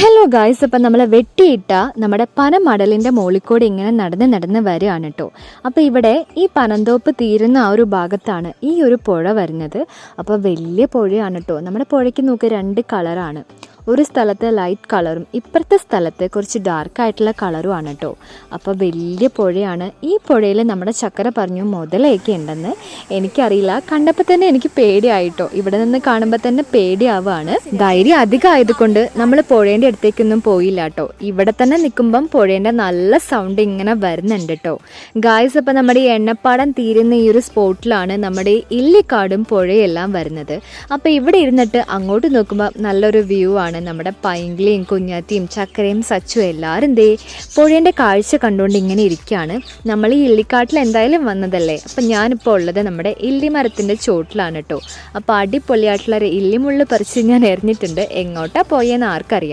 Hello guys, അപ്പം നമ്മൾ വെട്ടിയിട്ട നമ്മുടെ പനമടലിൻ്റെ മോളിക്കൂടെ ഇങ്ങനെ നടന്ന് വരികയാണ് കേട്ടോ. അപ്പോൾ ഇവിടെ ഈ പനന്തോപ്പ് തീരുന്ന ആ ഒരു ഭാഗത്താണ് ഈ ഒരു പുഴ വരുന്നത്. അപ്പോൾ വലിയ പുഴയാണ് കേട്ടോ. നമ്മുടെ പുഴയ്ക്ക് നോക്കി 2 കളറാണ്. ഒരു സ്ഥലത്ത് ലൈറ്റ് കളറും ഇപ്പുറത്തെ സ്ഥലത്ത് കുറച്ച് ഡാർക്കായിട്ടുള്ള കളറുമാണ് കേട്ടോ. അപ്പോൾ വലിയ പുഴയാണ്. ഈ പുഴയിൽ നമ്മുടെ ചക്കര പറഞ്ഞു മുതലയൊക്കെ ഉണ്ടെന്ന്. എനിക്കറിയില്ല, കണ്ടപ്പോൾ തന്നെ എനിക്ക് പേടിയായിട്ടോ. ഇവിടെ നിന്ന് കാണുമ്പോൾ തന്നെ പേടിയാവുകയാണ്. ധൈര്യം അധികമായതുകൊണ്ട് നമ്മൾ പുഴേൻ്റെ അടുത്തേക്കൊന്നും പോയില്ല കേട്ടോ. ഇവിടെ തന്നെ നിൽക്കുമ്പം പുഴേൻ്റെ നല്ല സൗണ്ട് ഇങ്ങനെ വരുന്നുണ്ട് കേട്ടോ. ഗായ്സ്, അപ്പോൾ നമ്മുടെ ഈ എണ്ണപ്പാടം തീരുന്ന ഈ ഒരു സ്പോട്ടിലാണ് നമ്മുടെ ഇല്ലിക്കാടും പുഴയെല്ലാം വരുന്നത്. അപ്പോൾ ഇവിടെ ഇരുന്നിട്ട് അങ്ങോട്ട് നോക്കുമ്പോൾ നല്ലൊരു വ്യൂ ആണ്. നമ്മുടെ പൈങ്കിളിയും കുഞ്ഞാത്തിയും ചക്കരയും സച്ചും എല്ലാവരും ദേ പുഴേൻ്റെ കാഴ്ച കണ്ടുകൊണ്ട് ഇങ്ങനെ ഇരിക്കുകയാണ്. നമ്മൾ ഈ ഇല്ലിക്കാട്ടിൽ എന്തായാലും വന്നതല്ലേ. അപ്പം ഞാനിപ്പോൾ ഉള്ളത് നമ്മുടെ ഇല്ലിമരത്തിൻ്റെ ചോട്ടിലാണ് കേട്ടോ. അപ്പോൾ അടിപൊളിയായിട്ടുള്ള ഇല്ലിമുള്ള് പറിച്ച് ഞാൻ എറിഞ്ഞിട്ടുണ്ട്. എങ്ങോട്ടാണ് പോയെന്ന് ആർക്കറിയാം.